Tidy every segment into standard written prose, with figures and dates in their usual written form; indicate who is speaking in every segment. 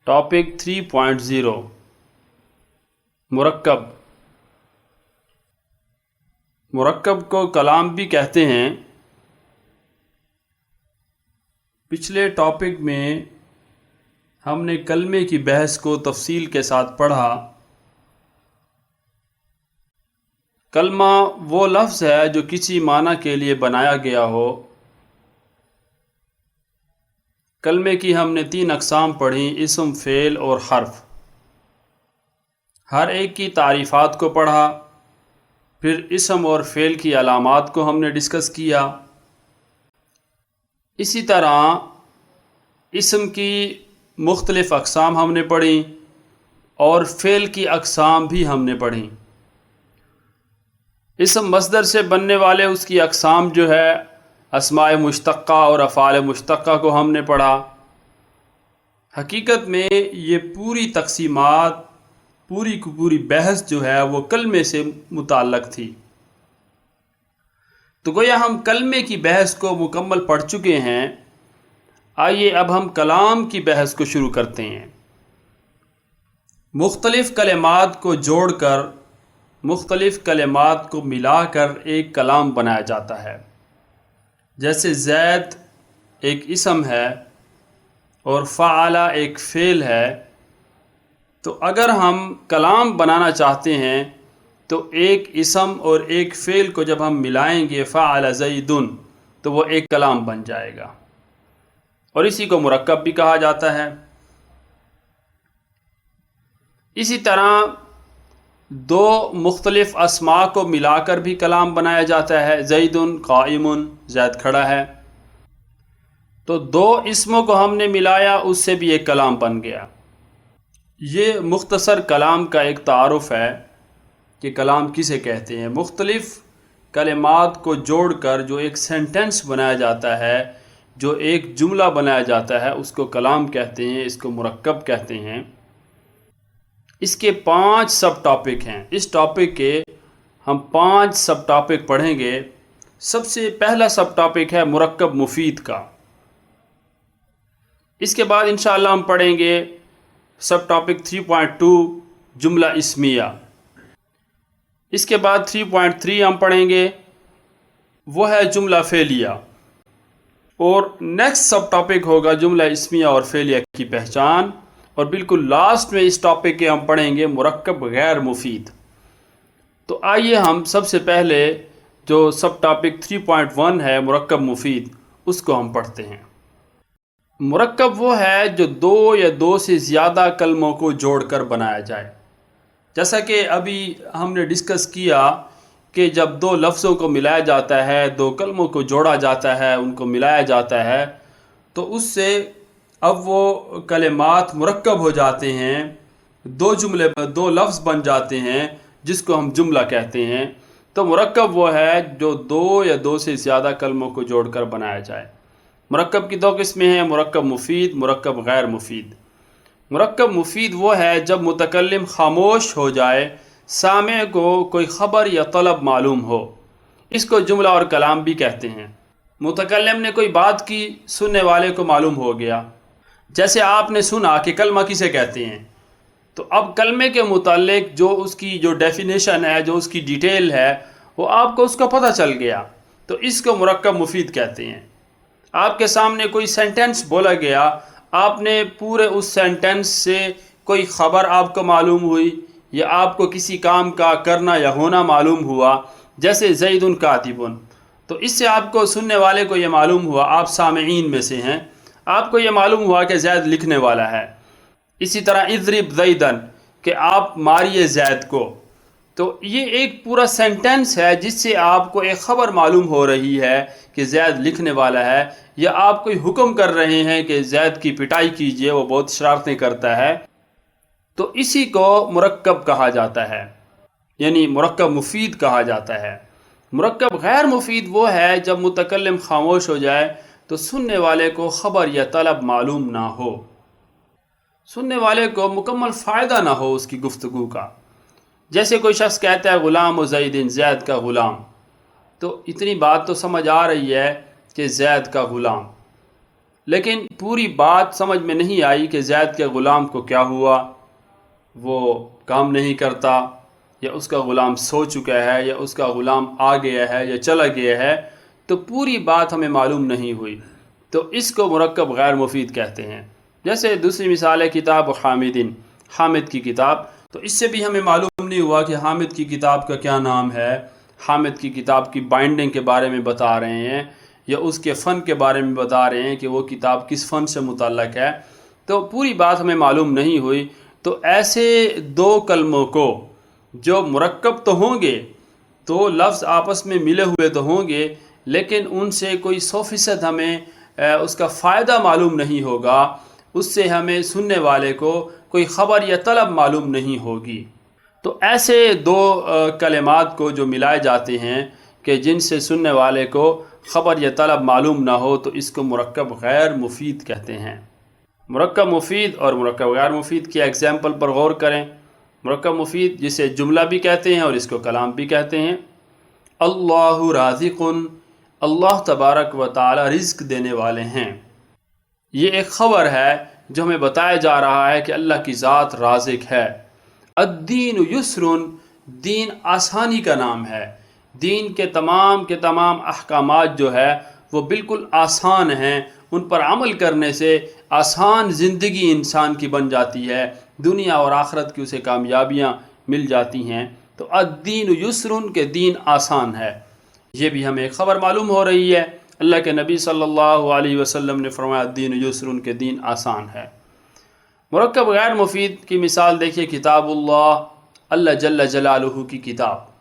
Speaker 1: Topic 3.0 مرکب۔ مرکب کو کلام بھی کہتے ہیں۔ پچھلے ٹاپک میں ہم نے کلمے کی بحث کو تفصیل کے ساتھ پڑھا۔ کلمہ وہ لفظ ہے جو کسی معنی کے لیے بنایا گیا ہو۔ کلمے کی ہم نے 3 اقسام پڑھی: اسم، فعل اور حرف۔ ہر ایک کی تعریفات کو پڑھا، پھر اسم اور فعل کی علامات کو ہم نے ڈسکس کیا۔ اسی طرح اسم کی مختلف اقسام ہم نے پڑھی اور فعل کی اقسام بھی ہم نے پڑھی۔ اسم مصدر سے بننے والے اس کی اقسام جو ہے اسماء مشتقہ اور افعال مشتقہ کو ہم نے پڑھا۔ حقیقت میں یہ پوری تقسیمات، پوری کی پوری بحث جو ہے وہ کلمے سے متعلق تھی۔ تو گویا ہم کلمے کی بحث کو مکمل پڑھ چکے ہیں۔ آئیے اب ہم کلام کی بحث کو شروع کرتے ہیں۔ مختلف کلمات کو جوڑ کر، مختلف کلمات کو ملا کر ایک کلام بنایا جاتا ہے۔ جیسے زید ایک اسم ہے اور فعل ایک فعل ہے، تو اگر ہم کلام بنانا چاہتے ہیں تو ایک اسم اور ایک فعل کو جب ہم ملائیں گے فعل زید، تو وہ ایک کلام بن جائے گا، اور اسی کو مرکب بھی کہا جاتا ہے۔ اسی طرح 2 مختلف اسماء کو ملا کر بھی کلام بنایا جاتا ہے۔ زید قائم، زید کھڑا ہے، تو 2 اسموں کو ہم نے ملایا، اس سے بھی ایک کلام بن گیا۔ یہ مختصر کلام کا ایک تعارف ہے کہ کلام کسے کہتے ہیں۔ مختلف کلمات کو جوڑ کر جو ایک سینٹنس بنایا جاتا ہے، جو ایک جملہ بنایا جاتا ہے، اس کو کلام کہتے ہیں، اس کو مرکب کہتے ہیں۔ اس کے 5 سب ٹاپک ہیں۔ اس ٹاپک کے ہم 5 سب ٹاپک پڑھیں گے۔ سب سے پہلا سب ٹاپک ہے مرکب مفید کا۔ اس کے بعد انشاءاللہ ہم پڑھیں گے سب ٹاپک 3.2 جملہ اسمیہ۔ اس کے بعد 3.3 ہم پڑھیں گے، وہ ہے جملہ فعلیہ۔ اور نیکسٹ سب ٹاپک ہوگا جملہ اسمیہ اور فعلیہ کی پہچان۔ اور بالکل لاسٹ میں اس ٹاپک کے ہم پڑھیں گے مرکب غیر مفید۔ تو آئیے ہم سب سے پہلے جو سب ٹاپک 3.1 ہے مرکب مفید، اس کو ہم پڑھتے ہیں۔ مرکب وہ ہے جو 2 یا 2 سے زیادہ کلموں کو جوڑ کر بنایا جائے۔ جیسا کہ ابھی ہم نے ڈسکس کیا کہ جب 2 لفظوں کو ملایا جاتا ہے، 2 کلموں کو جوڑا جاتا ہے، ان کو ملایا جاتا ہے، تو اس سے اب وہ کلمات مرکب ہو جاتے ہیں، 2 لفظ بن جاتے ہیں، جس کو ہم جملہ کہتے ہیں۔ تو مرکب وہ ہے جو 2 یا 2 سے زیادہ کلموں کو جوڑ کر بنایا جائے۔ مرکب کی 2 قسمیں ہیں، مرکب مفید، مرکب غیر مفید۔ مرکب مفید وہ ہے جب متکلم خاموش ہو جائے، سامع کو کوئی خبر یا طلب معلوم ہو، اس کو جملہ اور کلام بھی کہتے ہیں۔ متکلم نے کوئی بات کی، سننے والے کو معلوم ہو گیا۔ جیسے آپ نے سنا کہ کلمہ کسے کہتے ہیں، تو اب کلمے کے متعلق جو اس کی جو ڈیفینیشن ہے، جو اس کی ڈیٹیل ہے، وہ آپ کو اس کا پتہ چل گیا، تو اس کو مرکب مفید کہتے ہیں۔ آپ کے سامنے کوئی سینٹنس بولا گیا، آپ نے پورے اس سینٹنس سے کوئی خبر آپ کو معلوم ہوئی، یا آپ کو کسی کام کا کرنا یا ہونا معلوم ہوا، جیسے زید کاتب، تو اس سے آپ کو سننے والے کو یہ معلوم ہوا، آپ سامعین میں سے ہیں، آپ کو یہ معلوم ہوا کہ زید لکھنے والا ہے۔ اسی طرح اضرب زیدن، کہ آپ ماریے زید کو۔ تو یہ ایک پورا سینٹنس ہے جس سے آپ کو ایک خبر معلوم ہو رہی ہے کہ زید لکھنے والا ہے، یا آپ کوئی حکم کر رہے ہیں کہ زید کی پٹائی کیجئے، وہ بہت شرارتیں کرتا ہے، تو اسی کو مرکب کہا جاتا ہے، یعنی مرکب مفید کہا جاتا ہے۔ مرکب غیر مفید وہ ہے جب متکلم خاموش ہو جائے تو سننے والے کو خبر یا طلب معلوم نہ ہو، سننے والے کو مکمل فائدہ نہ ہو اس کی گفتگو کا۔ جیسے کوئی شخص کہتا ہے غلام و زید، زید کا غلام، تو اتنی بات تو سمجھ آ رہی ہے کہ زید کا غلام، لیکن پوری بات سمجھ میں نہیں آئی کہ زید کے غلام کو کیا ہوا، وہ کام نہیں کرتا، یا اس کا غلام سو چکا ہے، یا اس کا غلام آ گیا ہے یا چلا گیا ہے، تو پوری بات ہمیں معلوم نہیں ہوئی، تو اس کو مرکب غیر مفید کہتے ہیں۔ جیسے دوسری مثال ہے کتاب حامدین، حامد کی کتاب، تو اس سے بھی ہمیں معلوم نہیں ہوا کہ حامد کی کتاب کا کیا نام ہے، حامد کی کتاب کی بائنڈنگ کے بارے میں بتا رہے ہیں یا اس کے فن کے بارے میں بتا رہے ہیں کہ وہ کتاب کس فن سے متعلق ہے، تو پوری بات ہمیں معلوم نہیں ہوئی۔ تو ایسے دو کلموں کو جو مرکب تو ہوں گے، تو لفظ آپس میں ملے ہوئے تو ہوں گے، لیکن ان سے کوئی 100% ہمیں اس کا فائدہ معلوم نہیں ہوگا، اس سے ہمیں سننے والے کو کوئی خبر یا طلب معلوم نہیں ہوگی۔ تو ایسے دو کلمات کو جو ملائے جاتے ہیں کہ جن سے سننے والے کو خبر یا طلب معلوم نہ ہو، تو اس کو مرکب غیر مفید کہتے ہیں۔ مرکب مفید اور مرکب غیر مفید کی ایگزامپل پر غور کریں۔ مرکب مفید جسے جملہ بھی کہتے ہیں اور اس کو کلام بھی کہتے ہیں۔ اللہ رازق، اللہ تبارک و تعالی رزق دینے والے ہیں۔ یہ ایک خبر ہے جو ہمیں بتایا جا رہا ہے کہ اللہ کی ذات رازق ہے۔ الدین یسر، دین آسانی کا نام ہے۔ دین کے تمام احکامات جو ہے وہ بالکل آسان ہیں، ان پر عمل کرنے سے آسان زندگی انسان کی بن جاتی ہے، دنیا اور آخرت کی اسے کامیابیاں مل جاتی ہیں۔ تو الدین یسر کے دین آسان ہے، یہ بھی ہمیں ایک خبر معلوم ہو رہی ہے۔ اللہ کے نبی صلی اللہ علیہ وسلم نے فرمایا الدین یسر کے دین آسان ہے۔ مرکب غیر مفید کی مثال دیکھیے کتاب اللہ، اللہ جل جلالہ کی کتاب۔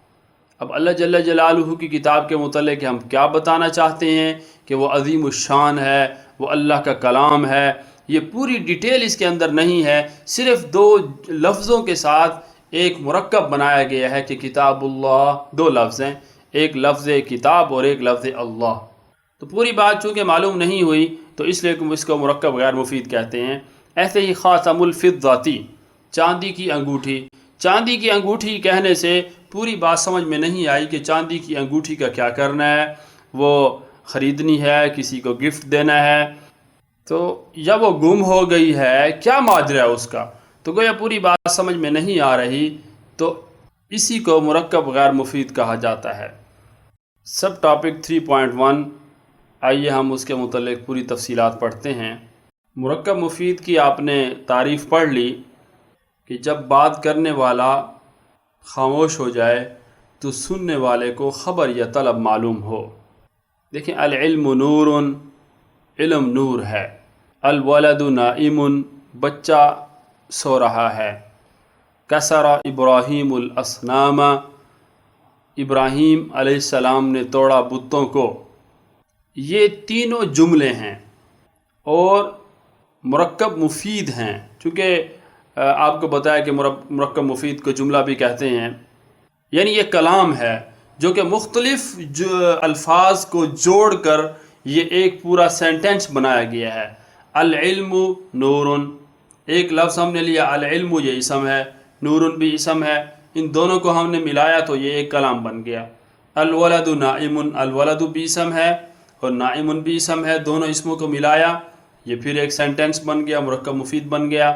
Speaker 1: اب اللہ جل جلالہ کی کتاب کے متعلق ہم کیا بتانا چاہتے ہیں کہ وہ عظیم الشان ہے، وہ اللہ کا کلام ہے۔ یہ پوری ڈیٹیل اس کے اندر نہیں ہے، صرف دو لفظوں کے ساتھ ایک مرکب بنایا گیا ہے کہ کتاب اللہ، دو لفظ ہیں، ایک لفظ کتاب اور ایک لفظ اللہ۔ تو پوری بات چونکہ معلوم نہیں ہوئی تو اس لیے اس کو مرکب غیر مفید کہتے ہیں۔ ایسے ہی خاتم الفضتی، چاندی کی انگوٹھی۔ چاندی کی انگوٹھی کہنے سے پوری بات سمجھ میں نہیں آئی کہ چاندی کی انگوٹھی کا کیا کرنا ہے، وہ خریدنی ہے، کسی کو گفٹ دینا ہے، تو یا وہ گم ہو گئی ہے، کیا ماجرا ہے اس کا، تو گویا پوری بات سمجھ میں نہیں آ رہی، تو اسی کو مرکب غیر مفید کہا جاتا ہے۔ سب ٹاپک 3.1، آئیے ہم اس کے متعلق پوری تفصیلات پڑھتے ہیں۔ مرکب مفید کی آپ نے تعریف پڑھ لی کہ جب بات کرنے والا خاموش ہو جائے تو سننے والے کو خبر یا طلب معلوم ہو۔ دیکھیں العلم نور، علم نور ہے۔ الولد نائم، بچہ سو رہا ہے۔ کسر ابراہیم الاصنام، ابراہیم علیہ السلام نے توڑا بتوں کو۔ یہ تینوں جملے ہیں اور مرکب مفید ہیں، چونکہ آپ کو بتایا کہ مرکب مفید کو جملہ بھی کہتے ہیں، یعنی یہ کلام ہے جو کہ مختلف الفاظ کو جوڑ کر یہ ایک پورا سینٹنس بنایا گیا ہے۔ العلم نور، ایک لفظ ہم نے لیا العلم، یہ اسم ہے، نور بھی اسم ہے، ان دونوں کو ہم نے ملایا تو یہ ایک کلام بن گیا۔ الولد نائم، الولد بھی اسم ہے اور نائم بھی اسم ہے، دونوں اسموں کو ملایا یہ پھر ایک سینٹنس بن گیا، مرکب مفید بن گیا۔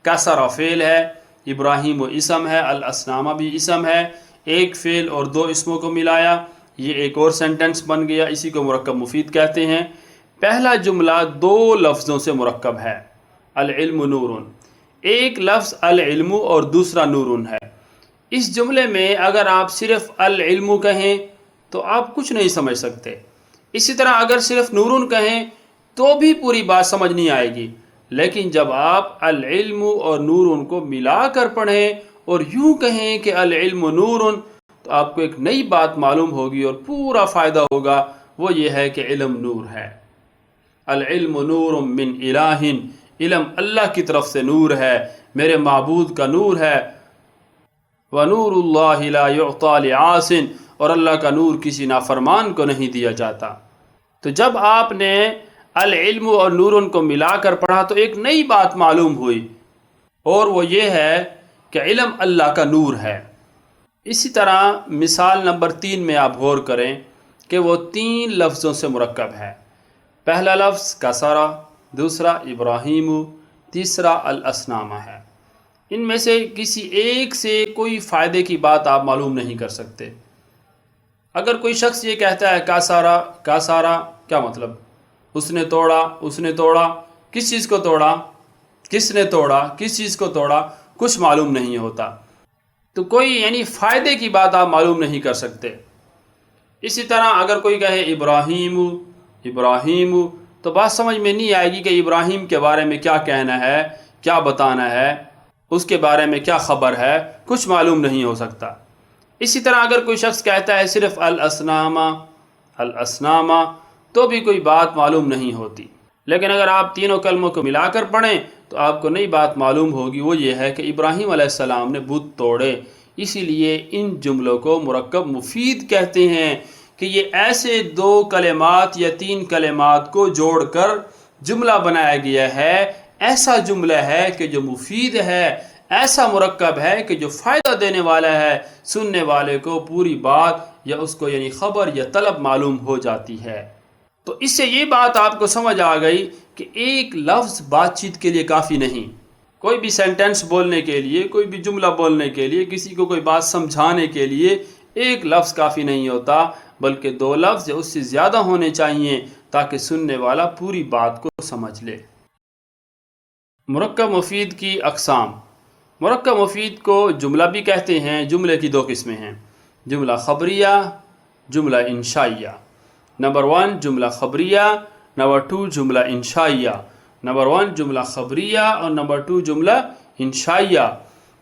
Speaker 1: کسر فعل ہے، ابراہیم و اسم ہے، الاصنام بھی اسم ہے، ایک فعل اور دو اسموں کو ملایا یہ ایک اور سینٹنس بن گیا، اسی کو مرکب مفید کہتے ہیں۔ پہلا جملہ دو لفظوں سے مرکب ہے، العلم نور، ایک لفظ العلم اور دوسرا نور ہے۔ اس جملے میں اگر آپ صرف العلم کہیں تو آپ کچھ نہیں سمجھ سکتے، اسی طرح اگر صرف نور کہیں تو بھی پوری بات سمجھ نہیں آئے گی، لیکن جب آپ العلم اور نور کو ملا کر پڑھیں اور یوں کہیں کہ العلم نور، تو آپ کو ایک نئی بات معلوم ہوگی اور پورا فائدہ ہوگا، وہ یہ ہے کہ علم نور ہے۔ العلم نور من الہ، علم اللہ کی طرف سے نور ہے، میرے معبود کا نور ہے۔ وَنُورُ اللَّهِ لَا يُعْطَى لِعَاصٍ، اور اللہ کا نور کسی نافرمان کو نہیں دیا جاتا۔ تو جب آپ نے العلم اور نور کو ملا کر پڑھا تو ایک نئی بات معلوم ہوئی، اور وہ یہ ہے کہ علم اللہ کا نور ہے۔ اسی طرح مثال نمبر 3 میں آپ غور کریں کہ وہ 3 لفظوں سے مرکب ہے۔ پہلا لفظ کسرا، دوسرا ابراہیم، تیسرا الاسنام ہے۔ ان میں سے کسی ایک سے کوئی فائدے کی بات آپ معلوم نہیں کر سکتے۔ اگر کوئی شخص یہ کہتا ہے کاسارا کیا مطلب؟ اس نے توڑا، کس چیز کو توڑا، کس نے توڑا، کس چیز کو توڑا، کچھ معلوم نہیں ہوتا، تو کوئی یعنی فائدے کی بات آپ معلوم نہیں کر سکتے۔ اسی طرح اگر کوئی کہے ابراہیم تو بات سمجھ میں نہیں آئے گی کہ ابراہیم کے بارے میں کیا کہنا ہے، کیا بتانا ہے، اس کے بارے میں کیا خبر ہے، کچھ معلوم نہیں ہو سکتا۔ اسی طرح اگر کوئی شخص کہتا ہے صرف الاسنام تو بھی کوئی بات معلوم نہیں ہوتی۔ لیکن اگر آپ تینوں کلموں کو ملا کر پڑھیں تو آپ کو نئی بات معلوم ہوگی، وہ یہ ہے کہ ابراہیم علیہ السلام نے بت توڑے۔ اسی لیے ان جملوں کو مرکب مفید کہتے ہیں کہ یہ ایسے 2 کلمات یا 3 کلمات کو جوڑ کر جملہ بنایا گیا ہے، ایسا جملہ ہے کہ جو مفید ہے، ایسا مرکب ہے کہ جو فائدہ دینے والا ہے، سننے والے کو پوری بات یا اس کو یعنی خبر یا طلب معلوم ہو جاتی ہے۔ تو اس سے یہ بات آپ کو سمجھ آ گئی کہ ایک لفظ بات چیت کے لیے کافی نہیں۔ کوئی بھی سینٹنس بولنے کے لیے، کوئی بھی جملہ بولنے کے لیے، کسی کو کوئی بات سمجھانے کے لیے ایک لفظ کافی نہیں ہوتا، بلکہ 2 لفظ یا اس سے زیادہ ہونے چاہیے تاکہ سننے والا پوری بات کو سمجھ لے۔ مرکب مفید کی اقسام۔ مرکب مفید کو جملہ بھی کہتے ہیں۔ جملے کی 2 قسمیں ہیں، جملہ خبریہ، جملہ انشائیہ۔ نمبر 1 جملہ خبریہ، نمبر 2 جملہ انشائیہ۔ نمبر 1 جملہ خبریہ اور نمبر 2 جملہ انشائیہ۔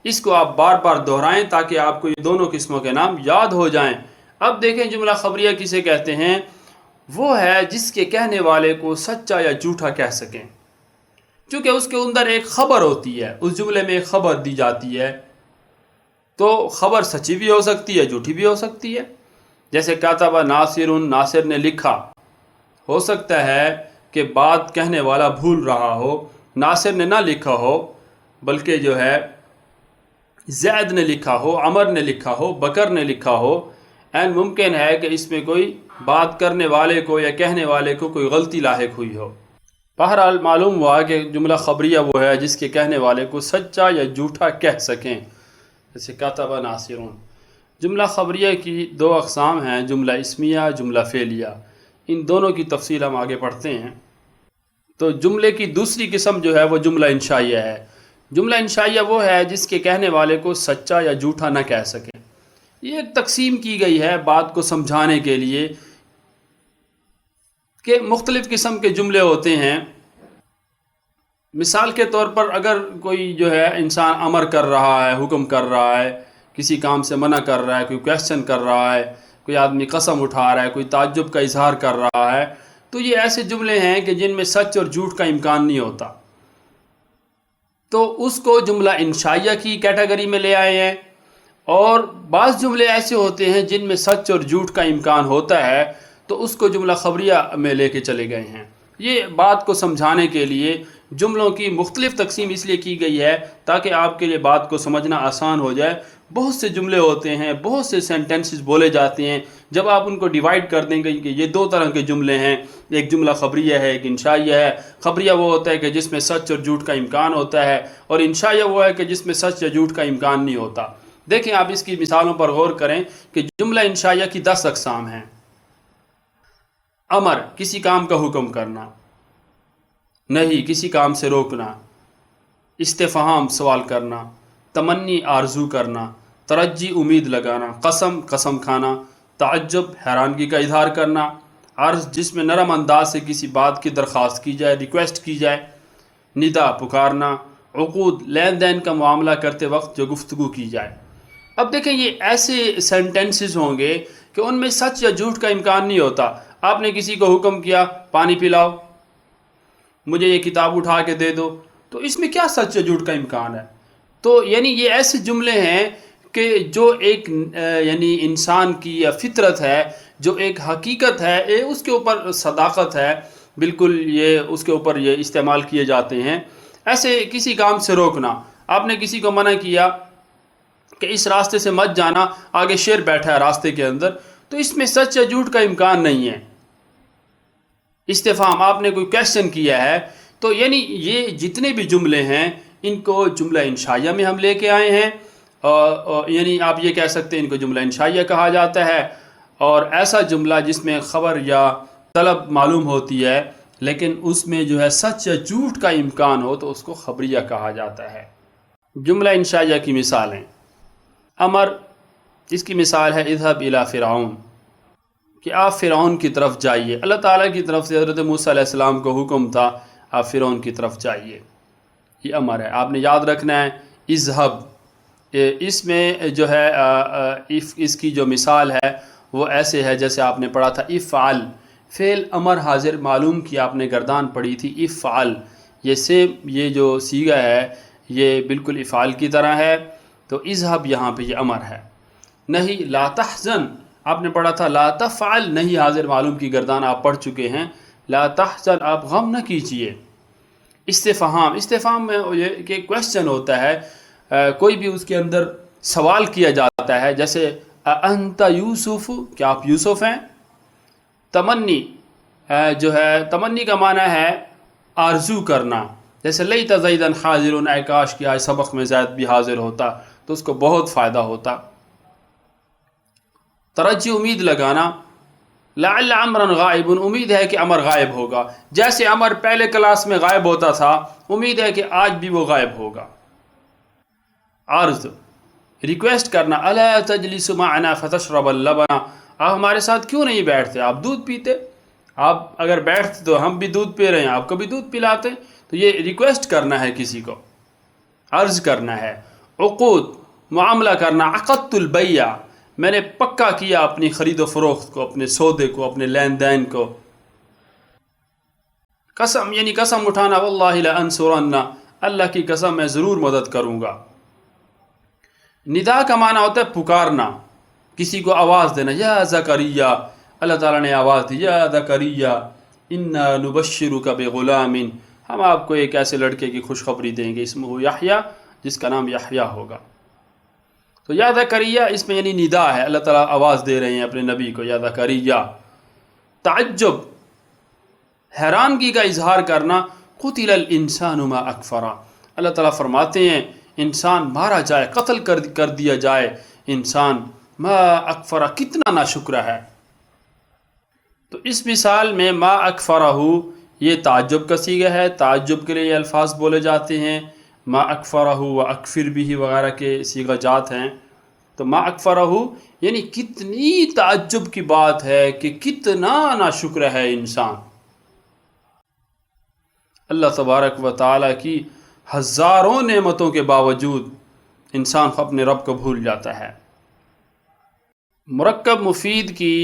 Speaker 1: اس کو آپ بار بار دہرائیں تاکہ آپ کو یہ دونوں قسموں کے نام یاد ہو جائیں۔ اب دیکھیں جملہ خبریہ کسے کہتے ہیں؟ وہ ہے جس کے کہنے والے کو سچا یا جھوٹا کہہ سکیں، چونکہ اس کے اندر ایک خبر ہوتی ہے، اس جملے میں ایک خبر دی جاتی ہے، تو خبر سچی بھی ہو سکتی ہے، جھوٹی بھی ہو سکتی ہے۔ جیسے کاتب ناصر، ناصر نے لکھا، ہو سکتا ہے کہ بات کہنے والا بھول رہا ہو، ناصر نے نہ لکھا ہو بلکہ جو ہے زید نے لکھا ہو، عمر نے لکھا ہو، بکر نے لکھا ہو۔ این ممکن ہے کہ اس میں کوئی بات کرنے والے کو یا کہنے والے کو کوئی غلطی لاحق ہوئی ہو۔ بہرحال معلوم ہوا کہ جملہ خبریہ وہ ہے جس کے کہنے والے کو سچا یا جھوٹا کہہ سکیں، جیسے کاتب ناصرون۔ جملہ خبریہ کی 2 اقسام ہیں، جملہ اسمیہ، جملہ فعلیہ۔ ان دونوں کی تفصیل ہم آگے پڑھتے ہیں۔ تو جملے کی دوسری قسم جو ہے وہ جملہ انشائیہ ہے۔ جملہ انشائیہ وہ ہے جس کے کہنے والے کو سچا یا جھوٹا نہ کہہ سکے۔ یہ ایک تقسیم کی گئی ہے بات کو سمجھانے کے لیے کہ مختلف قسم کے جملے ہوتے ہیں۔ مثال کے طور پر اگر کوئی جو ہے انسان امر کر رہا ہے، حکم کر رہا ہے، کسی کام سے منع کر رہا ہے، کوئی کویسچن کر رہا ہے، کوئی آدمی قسم اٹھا رہا ہے، کوئی تعجب کا اظہار کر رہا ہے، تو یہ ایسے جملے ہیں کہ جن میں سچ اور جھوٹ کا امکان نہیں ہوتا، تو اس کو جملہ انشائیہ کی کیٹیگری میں لے آئے ہیں۔ اور بعض جملے ایسے ہوتے ہیں جن میں سچ اور جھوٹ کا امکان ہوتا ہے، تو اس کو جملہ خبریہ میں لے کے چلے گئے ہیں۔ یہ بات کو سمجھانے کے لیے جملوں کی مختلف تقسیم اس لیے کی گئی ہے تاکہ آپ کے لیے بات کو سمجھنا آسان ہو جائے۔ بہت سے جملے ہوتے ہیں، بہت سے سینٹنسز بولے جاتے ہیں، جب آپ ان کو ڈیوائیڈ کر دیں گے کہ یہ 2 طرح کے جملے ہیں، ایک جملہ خبریہ ہے، ایک انشائیہ ہے۔ خبریہ وہ ہوتا ہے کہ جس میں سچ اور جھوٹ کا امکان ہوتا ہے، اور انشائیہ وہ ہے کہ جس میں سچ یا جھوٹ کا امکان نہیں ہوتا۔ دیکھیں آپ اس کی مثالوں پر غور کریں کہ جملہ انشائیہ کی 10 اقسام ہیں۔ امر، کسی کام کا حکم کرنا، نہیں، کسی کام سے روکنا، استفہام، سوال کرنا، تمنی، آرزو کرنا، ترجی، امید لگانا، قسم، قسم کھانا، تعجب، حیرانگی کا اظہار کرنا، عرض، جس میں نرم انداز سے کسی بات کی درخواست کی جائے، ریکویسٹ کی جائے، ندا، پکارنا، عقود، لین دین کا معاملہ کرتے وقت جو گفتگو کی جائے۔ اب دیکھیں یہ ایسے سینٹنسز ہوں گے کہ ان میں سچ یا جھوٹ کا امکان نہیں ہوتا۔ آپ نے کسی کو حکم کیا پانی پلاؤ، مجھے یہ کتاب اٹھا کے دے دو، تو اس میں کیا سچ یا جھوٹ کا امکان ہے؟ تو یعنی یہ ایسے جملے ہیں کہ جو ایک یعنی انسان کی یا فطرت ہے، جو ایک حقیقت ہے، اس کے اوپر صداقت ہے، بالکل یہ اس کے اوپر یہ استعمال کیے جاتے ہیں۔ ایسے کسی کام سے روکنا، آپ نے کسی کو منع کیا کہ اس راستے سے مت جانا، آگے شیر بیٹھا ہے راستے کے اندر، تو اس میں سچ یا جھوٹ کا امکان نہیں ہے۔ استفہام، آپ نے کوئی کویسچن کیا ہے تو یعنی یہ جتنے بھی جملے ہیں ان کو جملہ انشائیہ میں ہم لے کے آئے ہیں، یعنی آپ یہ کہہ سکتے ہیں ان کو جملہ انشائیہ کہا جاتا ہے، اور ایسا جملہ جس میں خبر یا طلب معلوم ہوتی ہے لیکن اس میں جو ہے سچ یا جھوٹ کا امکان ہو تو اس کو خبریہ کہا جاتا ہے۔ جملہ انشائیہ کی مثالیں: امر، اس کی مثال ہے اذهب الى فرعون، کہ آپ فرعون کی طرف جائیے۔ اللہ تعالیٰ کی طرف سے حضرت موسیٰ علیہ السلام کو حکم تھا آپ فرعون کی طرف جائیے، یہ امر ہے۔ آپ نے یاد رکھنا ہے اذهب، اس میں جو ہے اس کی جو مثال ہے وہ ایسے ہے جیسے آپ نے پڑھا تھا افعل، فعل امر حاضر معلوم کی آپ نے گردان پڑھی تھی افعل، یہ سیم یہ جو صیغہ ہے یہ بالکل افعال کی طرح ہے، تو اذهب یہاں پہ یہ امر ہے۔ نہیں، لا تحزن آپ نے پڑھا تھا لا تفعل، نہیں حاضر معلوم کی گردان آپ پڑھ چکے ہیں، لا تحزن آپ غم نہ کیجئے۔ استفہام میں یہ کہ کویسچن ہوتا ہے، کوئی بھی اس کے اندر سوال کیا جاتا ہے، جیسے انت یوسف، کیا آپ یوسف ہیں؟ تمنی جو ہے تمنی کا معنی ہے آرزو کرنا، جیسے لیت زیدن حاضر، اے کاش کہ آج سبق میں زید بھی حاضر ہوتا تو اس کو بہت فائدہ ہوتا۔ ترجی امید لگانا، لعل عمرا غائب، امید ہے کہ عمر غائب ہوگا، جیسے عمر پہلے کلاس میں غائب ہوتا تھا امید ہے کہ آج بھی وہ غائب ہوگا۔ عرض، ریکویسٹ کرنا، الا تجلس معنا فتشرب اللبن، آپ ہمارے ساتھ کیوں نہیں بیٹھتے، آپ دودھ پیتے، آپ اگر بیٹھتے تو ہم بھی دودھ پی رہے ہیں، آپ کو بھی دودھ پلاتے۔ تو یہ ریکویسٹ کرنا ہے کسی کو، عرض کرنا ہے۔ عقود، معاملہ کرنا، عقدت البیع، میں نے پکا کیا اپنی خرید و فروخت کو، اپنے سودے کو، اپنے لین دین کو۔ قسم، یعنی قسم اٹھانا، واللہ لانصرن، اللہ کی قسم میں ضرور مدد کروں گا۔ ندا کا معنی ہوتا ہے پکارنا، کسی کو آواز دینا، یا زکریا، اللہ تعالیٰ نے آواز دی، یا زکریا انا نبشرک بغلام، ہم آپ کو ایک ایسے لڑکے کی خوشخبری دیں گے اسمہ یحییٰ، جس کا نام یحییٰ ہوگا۔ تو یا زکریا اس میں یعنی ندا ہے، اللہ تعالیٰ آواز دے رہے ہیں اپنے نبی کو، یا زکریا۔ تعجب، حیرانگی کا اظہار کرنا، قتل الانسان ما اکفرا، اللہ تعالیٰ فرماتے ہیں انسان مارا جائے، قتل کر دیا جائے انسان، ما اکفرا، کتنا ناشکرہ ہے۔ تو اس مثال میں ما اکفرہ یہ تعجب کا صیغہ ہے، تعجب کے لیے یہ الفاظ بولے جاتے ہیں، ما اکفرہ و اکفر بھی وغیرہ کے صیغہ جات ہیں۔ تو ما اکفرہ یعنی کتنی تعجب کی بات ہے کہ کتنا ناشکر ہے انسان۔ اللہ تبارک و تعالیٰ کی ہزاروں نعمتوں کے باوجود انسان اپنے رب کو بھول جاتا ہے۔ مرکب مفید کی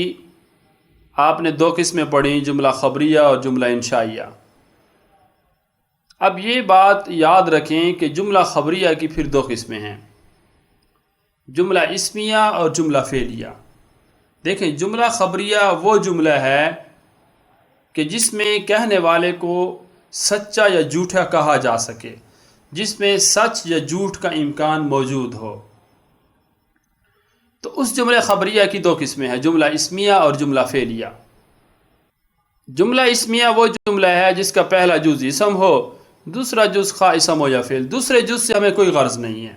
Speaker 1: آپ نے دو قسمیں پڑھی، جملہ خبریہ اور جملہ انشائیہ۔ اب یہ بات یاد رکھیں کہ جملہ خبریہ کی پھر دو قسمیں ہیں، جملہ اسمیہ اور جملہ فعلیہ۔ دیکھیں، جملہ خبریہ وہ جملہ ہے کہ جس میں کہنے والے کو سچا یا جھوٹا کہا جا سکے، جس میں سچ یا جھوٹ کا امکان موجود ہو۔ تو اس جملہ خبریہ کی دو قسمیں ہیں، جملہ اسمیہ اور جملہ فعلیہ۔ جملہ اسمیہ وہ جملہ ہے جس کا پہلا جز اسم ہو، دوسرا جز خواہ اسم ہو یا فعل، دوسرے جز سے ہمیں کوئی غرض نہیں ہے۔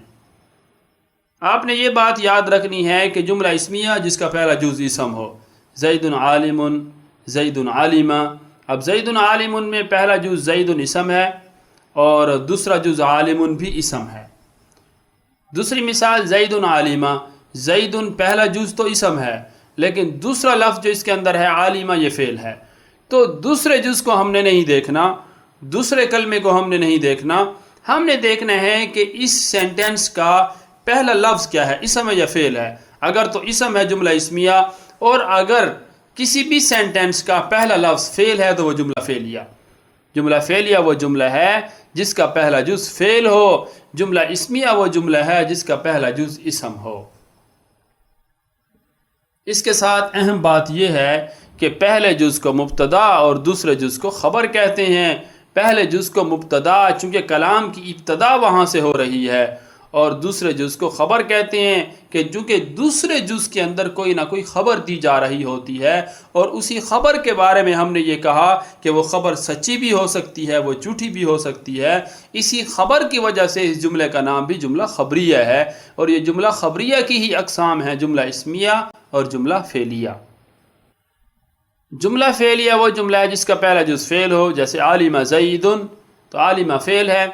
Speaker 1: آپ نے یہ بات یاد رکھنی ہے کہ جملہ اسمیہ جس کا پہلا جز اسم ہو، زید عالم، زید عالمہ۔ اب زید عالم میں پہلا جز زید اسم ہے اور دوسرا جز عالم بھی اسم ہے۔ دوسری مثال زید عالمہ، زید پہلا جز تو اسم ہے لیکن دوسرا لفظ جو اس کے اندر ہے عالمہ یہ فعل ہے۔ تو دوسرے جز کو ہم نے نہیں دیکھنا، دوسرے کلمے کو ہم نے نہیں دیکھنا، ہم نے دیکھنا ہے کہ اس سینٹنس کا پہلا لفظ کیا ہے، اسم ہے یا فعل ہے۔ اگر تو اسم ہے جملہ اسمیہ، اور اگر کسی بھی سینٹنس کا پہلا لفظ فعل ہے تو وہ جملہ فعلیہ۔ جملہ فعلیہ وہ جملہ ہے جس کا پہلا جز فعل ہو، جملہ اسمیہ وہ جملہ ہے جس کا پہلا جز اسم ہو۔ اس کے ساتھ اہم بات یہ ہے کہ پہلے جز کو مبتدا اور دوسرے جز کو خبر کہتے ہیں۔ پہلے جز کو مبتدا چونکہ کلام کی ابتدا وہاں سے ہو رہی ہے، اور دوسرے جز کو خبر کہتے ہیں کہ چونکہ دوسرے جز کے اندر کوئی نہ کوئی خبر دی جا رہی ہوتی ہے، اور اسی خبر کے بارے میں ہم نے یہ کہا کہ وہ خبر سچی بھی ہو سکتی ہے، وہ جھوٹی بھی ہو سکتی ہے۔ اسی خبر کی وجہ سے اس جملے کا نام بھی جملہ خبریہ ہے، اور یہ جملہ خبریہ کی ہی اقسام ہیں، جملہ اسمیہ اور جملہ فعلیہ۔ جملہ فعلیہ وہ جملہ ہے جس کا پہلا جز فعل ہو، جیسے عالم زید، تو عالمہ فعل ہے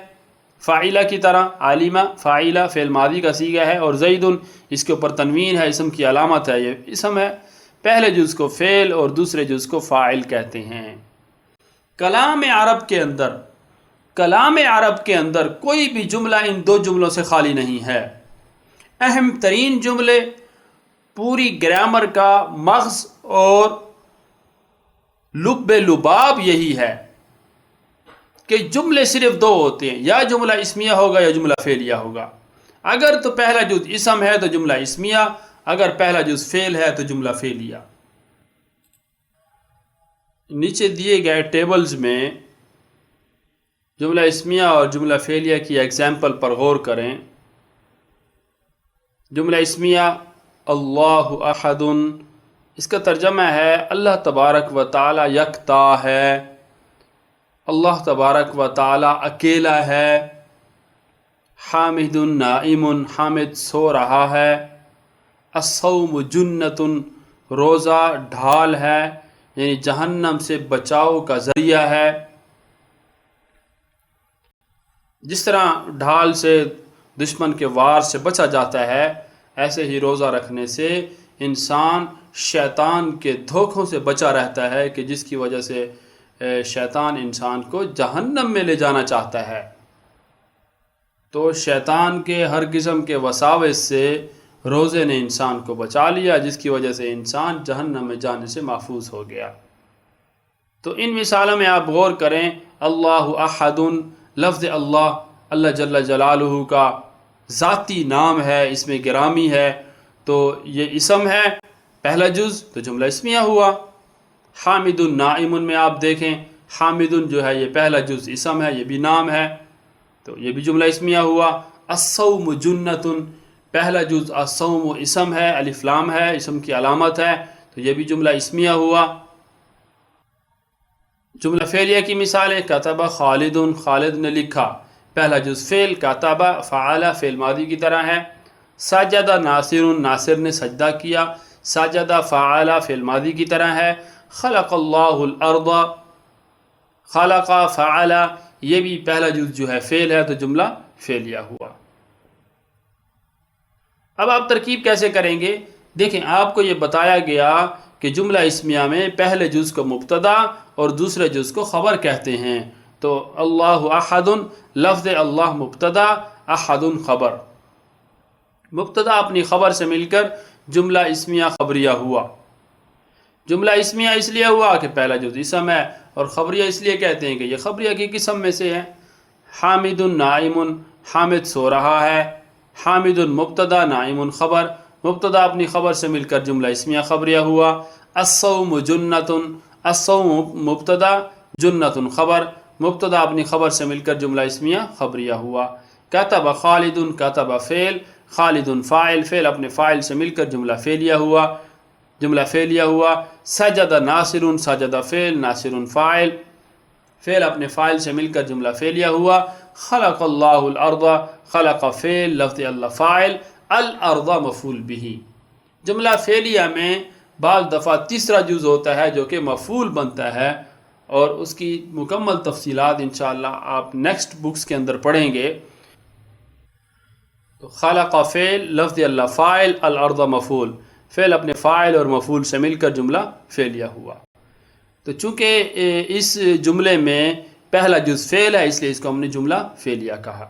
Speaker 1: فاعلہ کی طرح، عالمہ فاعلہ فعل ماضی کا صیغہ ہے، اور زید اس کے اوپر تنوین ہے، اسم کی علامت ہے، یہ اسم ہے۔ پہلے جز کو فعل اور دوسرے جز کو فاعل کہتے ہیں۔ کلام عرب کے اندر کوئی بھی جملہ ان دو جملوں سے خالی نہیں ہے۔ اہم ترین جملے، پوری گرامر کا مغز اور لب لباب یہی ہے کہ جملے صرف دو ہوتے ہیں، یا جملہ اسمیہ ہوگا یا جملہ فعلیہ ہوگا۔ اگر تو پہلا جز اسم ہے تو جملہ اسمیہ، اگر پہلا جز فعل ہے تو جملہ فعلیہ۔ نیچے دیے گئے ٹیبلز میں جملہ اسمیہ اور جملہ فعلیہ کی ایگزامپل پر غور کریں۔ جملہ اسمیہ اللہ احد، اس کا ترجمہ ہے اللہ تبارک و تعالی یکتا ہے، اللہ تبارک و تعالی اکیلا ہے۔ حامد نائم، حامد سو رہا ہے۔ الصوم جنت، روزہ ڈھال ہے، یعنی جہنم سے بچاؤ کا ذریعہ ہے۔ جس طرح ڈھال سے دشمن کے وار سے بچا جاتا ہے، ایسے ہی روزہ رکھنے سے انسان شیطان کے دھوکوں سے بچا رہتا ہے کہ جس کی وجہ سے شیطان انسان کو جہنم میں لے جانا چاہتا ہے۔ تو شیطان کے ہر قسم کے وساوس سے روزے نے انسان کو بچا لیا، جس کی وجہ سے انسان جہنم میں جانے سے محفوظ ہو گیا۔ تو ان مثالوں میں آپ غور کریں، اللہ احد، لفظ اللہ جل جلالہ کا ذاتی نام ہے، اس میں گرامی ہے، تو یہ اسم ہے، پہلا جز تو جملہ اسمیہ ہوا۔ حامد نائم میں آپ دیکھیں، حامد جو ہے یہ پہلا جز اسم ہے، یہ بھی نام ہے، تو یہ بھی جملہ اسمیہ ہوا۔ الصوم جنت، پہلا جز الصوم اسم ہے، الف لام ہے، اسم کی علامت ہے، تو یہ بھی جملہ اسمیہ ہوا۔ جملہ فعلیہ کی مثالیں، کتب خالد، خالد نے لکھا، پہلا جز فعل، کتب فعل فعل ماضی کی طرح ہے۔ سجد ناصر، ناصر نے سجدہ کیا، سجد فعل فعل ماضی کی طرح ہے۔ خلق اللہ الارض، خلق فعل، یہ بھی پہلا جز جو ہے فعل ہے، تو جملہ فعلیہ ہوا۔ اب آپ ترکیب کیسے کریں گے؟ دیکھیں، آپ کو یہ بتایا گیا کہ جملہ اسمیہ میں پہلے جز کو مبتدا اور دوسرے جز کو خبر کہتے ہیں، تو اللہ احد، لفظ اللہ مبتدا، احد خبر، مبتدا اپنی خبر سے مل کر جملہ اسمیہ خبریہ ہوا۔ جملہ اسمیہ اس لیے ہوا کہ پہلا جز اسم ہے، اور خبریہ اس لیے کہتے ہیں کہ یہ خبریہ کی قسم میں سے ہے۔ حامد نائم، حامد سو رہا ہے۔ حامد مبتدا، نائم خبر، مبتدا اپنی خبر سے مل کر جملہ اسمیہ خبریہ ہوا۔ الصوم جنت، الصوم مبتدا، جنت خبر، مبتدا اپنی خبر سے مل کر جملہ اسمیہ خبریہ ہوا۔ کتب خالد، کتب فعل، خالد فاعل، فعل اپنے فاعل سے مل کر جملہ فعلیہ ہوا، جملہ فعلیہ ہوا۔ سجد ناصر، سجد فعل، ناصر فاعل، فعل اپنے فاعل سے مل کر جملہ فعلیہ ہوا۔ خلق اللہ الارض، خلق فعل، لفظ اللہ فاعل، الارض مفعول به۔ جملہ فعلیہ میں بعض دفعہ تیسرا جز ہوتا ہے جو کہ مفعول بنتا ہے، اور اس کی مکمل تفصیلات انشاءاللہ آپ نیکسٹ بکس کے اندر پڑھیں گے۔ تو خلق فعل، لفظ اللہ فاعل، الارض مفعول، فعل اپنے فاعل اور مفعول سے مل کر جملہ فعلیہ ہوا۔ تو چونکہ اس جملے میں پہلا جز فعل ہے، اس لیے اس کو ہم نے جملہ فعلیہ کہا۔